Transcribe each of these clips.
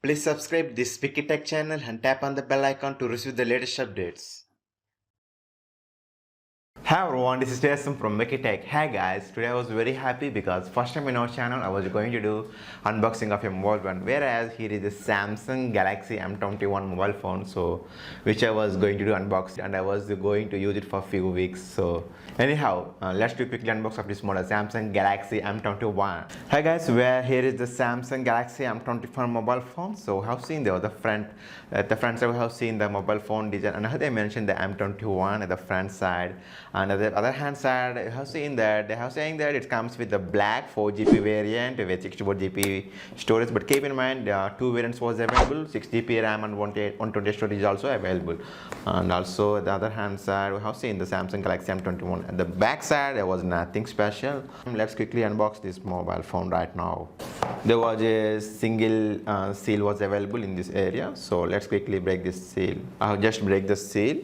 Please subscribe this Wikitech channel and tap on the bell icon to receive the latest updates. Hi everyone, this is Jason from Wikitech. Hey guys, today I was very happy because first time in our channel I was going to do unboxing of a mobile phone, whereas here is the Samsung Galaxy M21 mobile phone, so which I was going to do unbox and I was going to use it for a few weeks. So anyhow, let's do quickly unbox of this model Samsung Galaxy M21. Hi guys, here is the Samsung Galaxy M21 mobile phone. So have seen there the front, at the front side we have seen the mobile phone design, and they mentioned the M21 at the front side. And on the other hand side, you have seen that they have saying that it comes with the black 4GB variant with 64GB storage. But keep in mind, two variants was available: 6GB RAM and 128 storage is also available. And also at the other hand side, we have seen the Samsung Galaxy M21. At the back side, there was nothing special. Let's quickly unbox this mobile phone right now. There was a single seal was available in this area. So let's quickly break this seal. I'll just break the seal.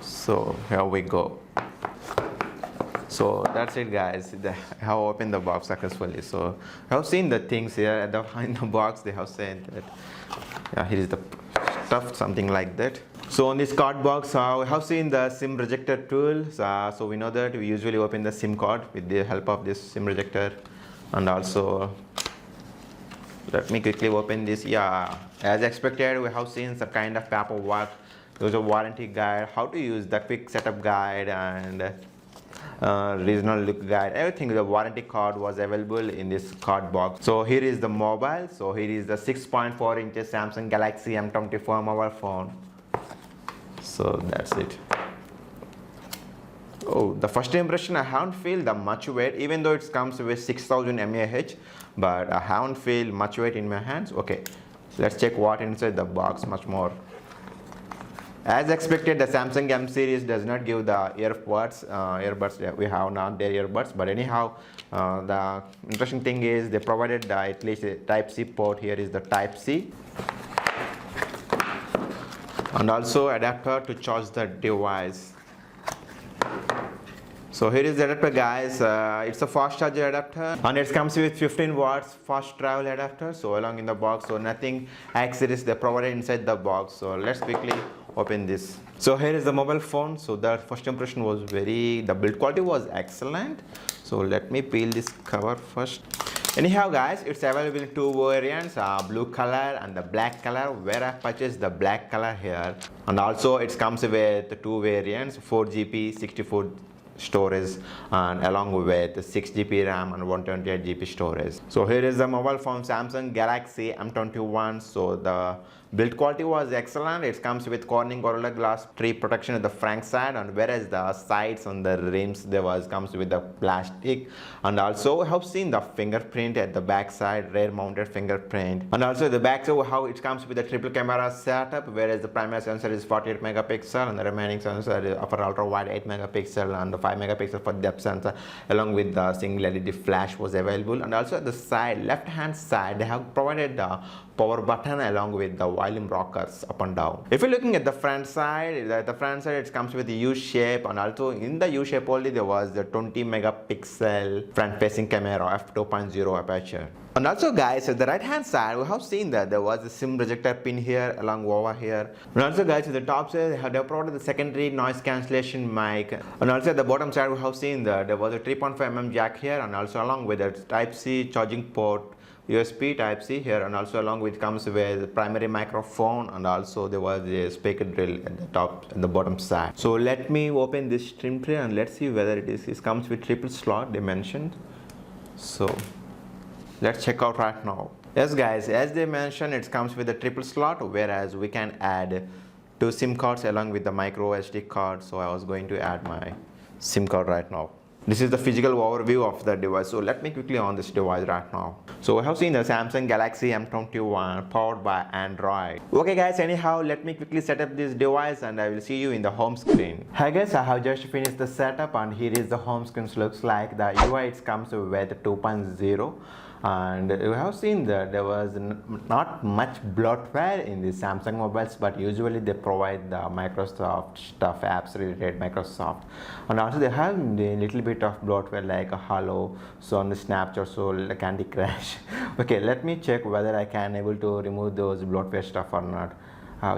So here we go. So that's it guys, I have opened the box successfully. So I have seen the things here in the box. They have said that here is the stuff, something like that. So on this card box, we have seen the SIM rejector tool. So we know that we usually open the SIM card with the help of this SIM rejector. And also, let me quickly open this. Yeah, as expected, we have seen some kind of paperwork. There's a warranty guide, how to use the quick setup guide, and regional look guide. Everything, the warranty card was available in this card box. So here is the mobile. So here is the 6.4 inches Samsung Galaxy M24 mobile phone. So that's it. Oh, the first impression, I haven't feel the much weight, even though it comes with 6000 mAh, but I haven't feel much weight in my hands. Okay, let's check what inside the box much more. As expected, the Samsung M series does not give the earbuds. We have not their earbuds, but anyhow, the interesting thing is they provided at least a Type-C port. Here is the Type-C, and also adapter to charge the device. So here is the adapter guys. It's a fast charger adapter, and it comes with 15 watts fast travel adapter. So along in the box, so nothing accessories they provided inside the box. So let's quickly open this. So here is the mobile phone. So the first impression was the build quality was excellent. So let me peel this cover first. Anyhow guys, it's available in two variants, blue color and the black color, where I purchased the black color here. And also it comes with two variants, 4GB 64 storage, and along with 6GB RAM and 128GB storage. So here is the mobile phone Samsung Galaxy M21. So the build quality was excellent. It comes with Corning Gorilla Glass 3 protection at the front side, and whereas the sides and the rims comes with the plastic. And also we have seen the fingerprint at the back side, rear mounted fingerprint. And also the back side, how it comes with a triple camera setup, whereas the primary sensor is 48 megapixel and the remaining sensor is for ultra wide 8 megapixel and the 5 megapixel for depth sensor, along with the single LED flash was available. And also at the side, left hand side, they have provided the power button along with the volume rockers up and down. If you're looking at the front side, it comes with the U shape, and also in the U shape only there was the 20 megapixel front facing camera f2.0 aperture. And also guys, at the right hand side, we have seen that there was a SIM rejector pin here along over here. And also guys, at the top side, they have provided the secondary noise cancellation mic. And also at the bottom side, we have seen that there was a 3.5mm jack here, and also along with a Type-C charging port, USB Type-C here, and also along with comes with primary microphone, and also there was a speaker drill at the top and the bottom side. So let me open this stream tray and let's see whether it comes with triple slot they mentioned. So let's check out right now. Yes guys, as they mentioned, it comes with a triple slot, whereas we can add two SIM cards along with the micro SD card. So I was going to add my SIM card right now. This is the physical overview of the device. So let me quickly on this device right now. So we have seen the Samsung Galaxy M21 powered by Android. Okay guys, anyhow, let me quickly set up this device and I will see you in the home screen. Hi guys, I have just finished the setup and here is the home screen. Looks like the UI it comes with 2.0, And you have seen that there was not much bloatware in the Samsung mobiles, but usually they provide the Microsoft stuff, apps related Microsoft, and also they have a little bit of bloatware like a Hello, so on the Snapchat, so the Candy Crush. Okay, let me check whether I can able to remove those bloatware stuff or not.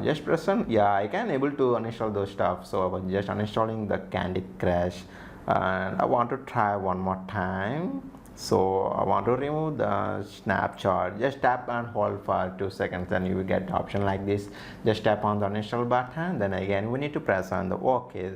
Just press on, yeah, I can able to uninstall those stuff, so I was just uninstalling the Candy Crush, and I want to try one more time. So I want to remove the Snapchat. Just tap and hold for 2 seconds, then you will get the option like this. Just tap on the uninstall button, then again we need to press on the OK.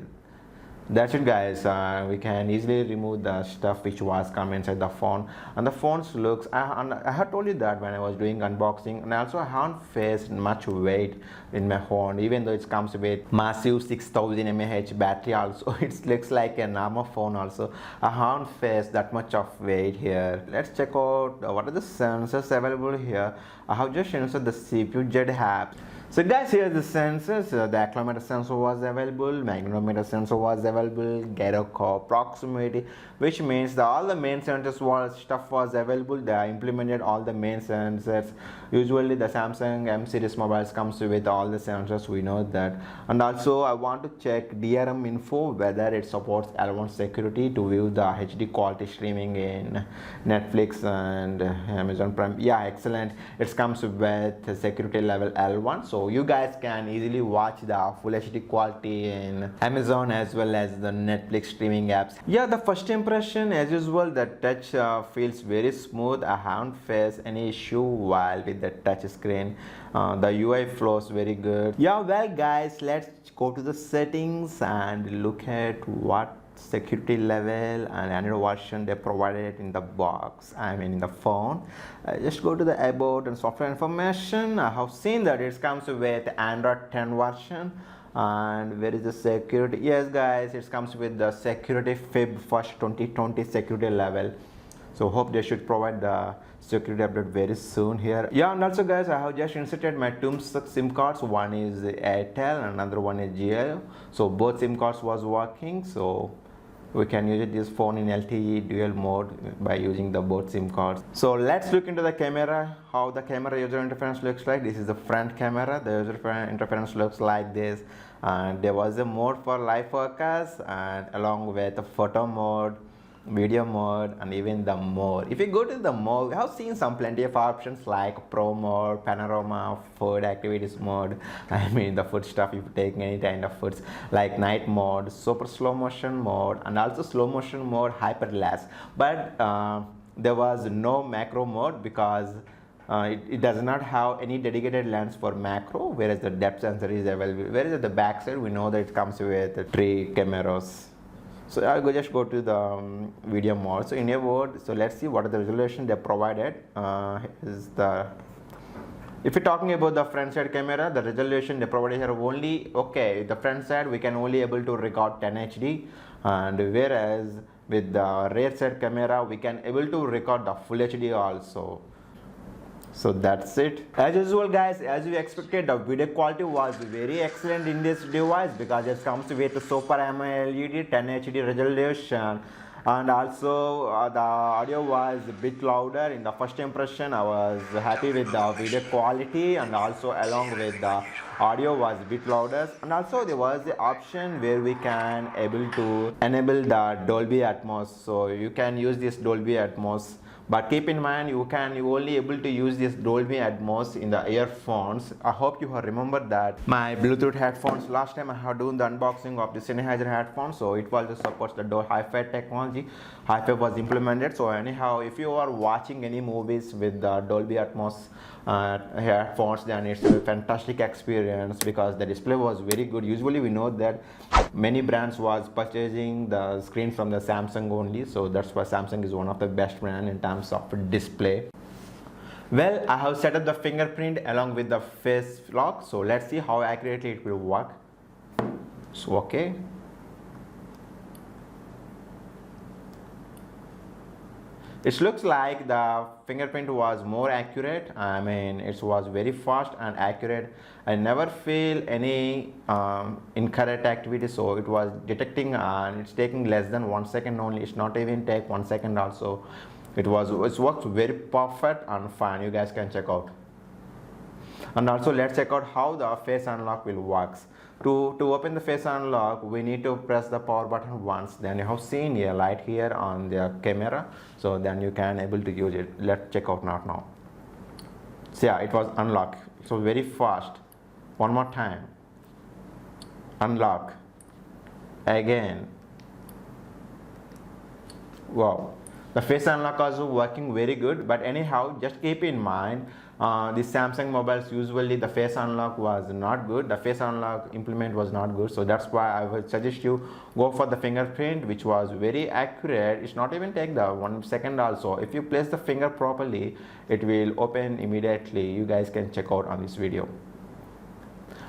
That's it, guys. We can easily remove the stuff which was come inside the phone, and the phones looks, I had told you that when I was doing unboxing, and also I haven't faced much weight in my phone, even though it comes with massive 6000 mAh battery also. It looks like a normal phone also. I haven't faced that much of weight here. Let's check out what are the sensors available here. I have just inserted the CPU JetHab. So guys, here are the sensors. The accelerometer sensor was available, magnetometer sensor was available, gyro proximity, which means that all the main sensors stuff was available. They implemented all the main sensors. Usually the Samsung M series mobiles comes with all the sensors, we know that. And also I want to check DRM info whether it supports L1 security to view the HD quality streaming in Netflix and Amazon Prime. Yeah, excellent. It comes with security level L1, so you guys can easily watch the full HD quality in Amazon as well as the Netflix streaming apps. Yeah, the first impression as usual, the touch feels very smooth. I haven't faced any issue while with the touch screen. The UI flows very good. Yeah, well guys, let's go to the settings and look at what security level and Android version they provided in the box, I mean in the phone. Just go to the about and software information. I have seen that it comes with Android 10 version. And where is the security? Yes guys, it comes with the security Feb 1st 2020 security level, so hope they should provide the security update very soon here. Yeah, and also guys, I have just inserted my two SIM cards. One is Airtel and another one is Jio, so both SIM cards was working, so we can use this phone in LTE dual mode by using the both SIM cards. So let's look into the camera, how the camera user interface looks like. This is the front camera. The user interface looks like this, and there was a mode for live focus, and along with the photo mode, video mode, and even the mode. If you go to the mode, we have seen some plenty of options like pro mode, panorama, food activities mode, I mean the food stuff, if you take any kind of foods, like night mode, super slow motion mode, and also slow motion mode, hyper less. But there was no macro mode because it does not have any dedicated lens for macro, whereas the depth sensor is available. Whereas at the back side, we know that it comes with 3 cameras. So I'll just go to the video mode. So in a word, so let's see what are the resolution they provided. Is the, if you're talking about the front side camera, the resolution they provided here only, okay, the front side we can only able to record 10 HD, and whereas with the rear side camera we can able to record the full HD also. So that's it. As usual guys, as we expected, the video quality was very excellent in this device because it comes with Super AMOLED 10 HD resolution, and also the audio was a bit louder. In the first impression, I was happy with the video quality, and also along with the audio was a bit louder. And also there was the option where we can able to enable the Dolby Atmos, so you can use this Dolby Atmos. But keep in mind, you only able to use this Dolby Atmos in the earphones. I hope you have remembered that my Bluetooth headphones, last time I had done the unboxing of the Sennheiser headphones, so it also supports the Hi-Fi technology. Hi-Fi was implemented. So anyhow, if you are watching any movies with the Dolby Atmos headphones, then it's a fantastic experience because the display was very good. Usually we know that many brands was purchasing the screen from the Samsung only, so that's why Samsung is one of the best brand in terms of display. Well, I have set up the fingerprint along with the face lock, so let's see how accurately it will work. So okay, it looks like the fingerprint was more accurate. I mean, it was very fast and accurate. I never feel any incorrect activity, so it was detecting, and it's taking less than 1 second only. It's not even take 1 second also. It works very perfect and fine. You guys can check out. And also let's check out how the face unlock will works. To open the face unlock, we need to press the power button once. Then you have seen a light here on the camera, so then you can able to use it. Let's check out now. So yeah, it was unlocked. So very fast. One more time. Unlock. Again. Wow. The face unlock is working very good, but anyhow, just keep in mind, the Samsung mobiles usually the face unlock was not good. The face unlock implement was not good, so that's why I would suggest you go for the fingerprint, which was very accurate. It's not even take the 1 second also. If you place the finger properly, it will open immediately. You guys can check out on this video.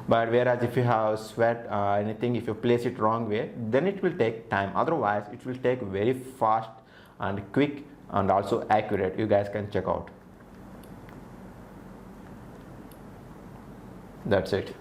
But whereas if you have sweat anything, if you place it wrong way, then it will take time. Otherwise it will take very fast and quick and also accurate. You guys can check out. That's it.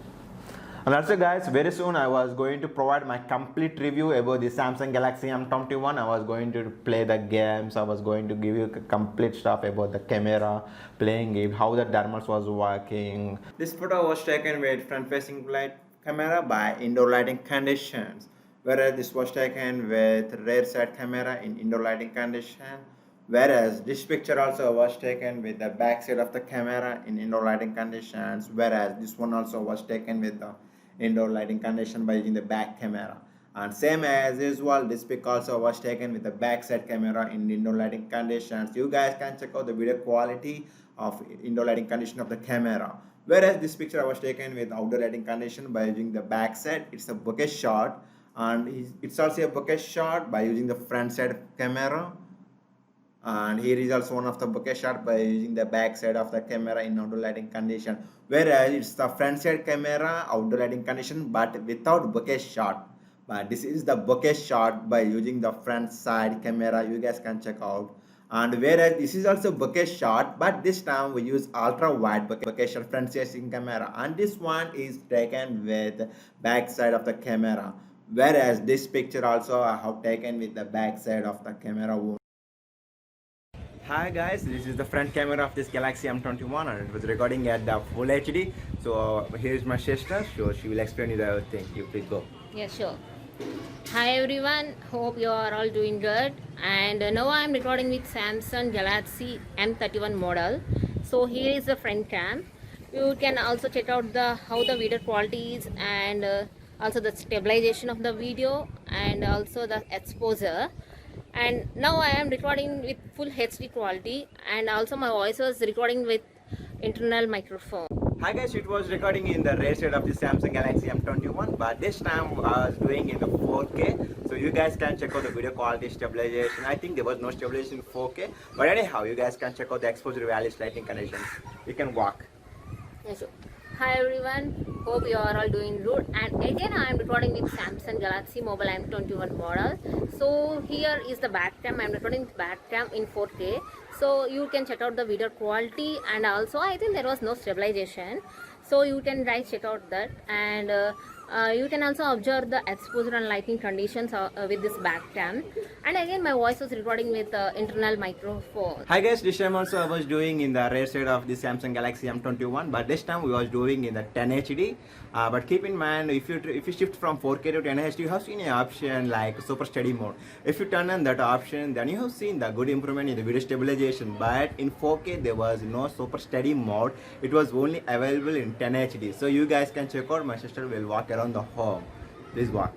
And also guys, very soon I was going to provide my complete review about the Samsung Galaxy M21. I was going to play the games. I was going to give you complete stuff about the camera, playing it, how the thermals was working. This photo was taken with front facing light camera by indoor lighting conditions, whereas this was taken with rear side camera in indoor lighting condition, whereas this picture also was taken with the back side of the camera in indoor lighting conditions, whereas this one also was taken with the indoor lighting condition by using the back camera. And same as usual, this pic also was taken with the back side camera in indoor lighting conditions. You guys can check out the video quality of indoor lighting condition of the camera. Whereas this picture was taken with outdoor lighting condition by using the back side. It's a bokeh shot, and it's also a bokeh shot by using the front side camera. And here is also one of the bokeh shot by using the back side of the camera in outdoor lighting condition, whereas it's the front side camera outdoor lighting condition but without bokeh shot. But this is the bokeh shot by using the front side camera. You guys can check out. And whereas this is also bokeh shot, but this time we use ultra wide bokeh shot front facing camera, and this one is taken with back side of the camera, whereas this picture also I have taken with the back side of the camera. Hi guys, this is the front camera of this Galaxy M21 and it was recording at the full HD. So here is my sister, so she will explain you the everything. You please go. Yeah, sure. Hi everyone, hope you are all doing good. And now I am recording with Samsung Galaxy M31 model. So here is the front cam. You can also check out how the video quality is, and also the stabilization of the video and also the exposure. And now I am recording with full HD quality, and also my voice was recording with internal microphone. Hi guys, it was recording in the rear side of the Samsung Galaxy M21, but this time I was doing in the 4K. So you guys can check out the video quality stabilization. I think there was no stabilization in 4K, but anyhow, you guys can check out the exposure values, lighting conditions. You can walk. Yes, sir. Hi everyone, hope you are all doing good. And again I am recording with Samsung Galaxy Mobile M21 model. So here is the back cam. I am recording with back cam in 4K. So you can check out the video quality, and also I think there was no stabilization. So you can guys check out that, and you can also observe the exposure and lighting conditions with this back cam. And again my voice was recording with internal microphone. Hi guys, this time also I was doing in the rear side of the Samsung Galaxy M21, but this time we was doing in the 10 HD. But keep in mind, if you shift from 4K to 10 HD, you have seen an option like super steady mode. If you turn on that option, then you have seen the good improvement in the video stabilization. But in 4K there was no super steady mode. It was only available in 10 HD. So you guys can check out. My sister will walk around the home. Please walk.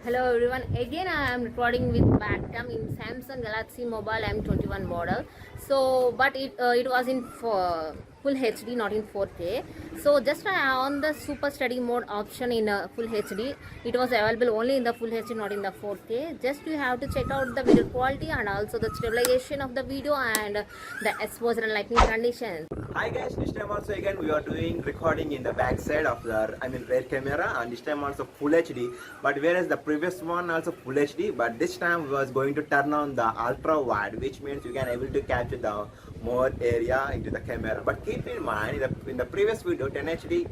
Hello everyone, again I am recording with back cam in Samsung Galaxy Mobile M21 model. So but it was in full HD, not in 4K. So just on the super steady mode option in full HD, it was available only in the full HD, not in the 4K. Just you have to check out the video quality and also the stabilization of the video and the exposure and lighting conditions. Hi guys, this time also again we are doing recording in the back side of the rear camera, and this time also full HD. But whereas the previous one also full HD, but this time we was going to turn on the ultra wide, which means you can able to capture the more area into the camera. But keep in mind, in the previous video 10 HD,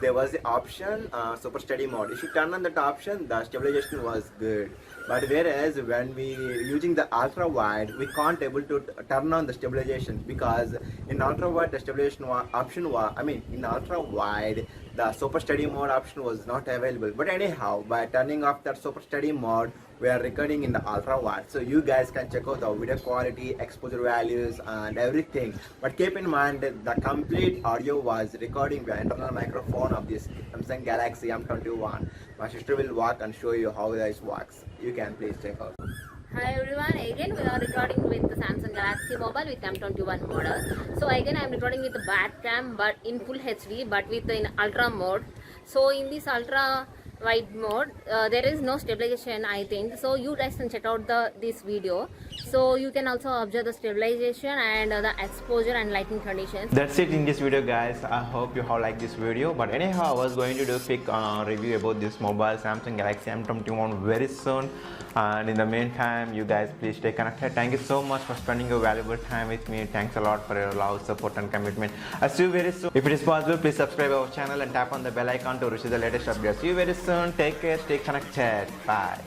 there was the option super steady mode. If you turn on that option, the stabilization was good. But whereas when we using the ultra wide, we can't able to turn on the stabilization, because in ultra wide the stabilization option was, I mean in ultra wide the super steady mode option was not available. But anyhow, by turning off that super steady mode, we are recording in the ultra wide, so you guys can check out the video quality, exposure values and everything. But keep in mind that the complete audio was recording via internal microphone of this Samsung Galaxy M21. My sister will walk and show you how this works. You can please check out. Hi everyone, again we are recording with the Samsung Galaxy Mobile with M21 model. So again I am recording with the back cam but in full HD, but with in ultra mode. So in this ultra wide mode there is no stabilization, I think. So you guys can check out this video, so you can also observe the stabilization and the exposure and lighting conditions. That's it in this video, guys. I hope you have liked this video. But anyhow, I was going to do a quick review about this mobile Samsung Galaxy M21 very soon. And in the meantime, you guys please stay connected. Thank you so much for spending your valuable time with me. Thanks a lot for your love, support and commitment. I'll see you very soon. If it is possible, please subscribe our channel and tap on the bell icon to receive the latest updates. See you very soon. Take care. Stay connected. Bye.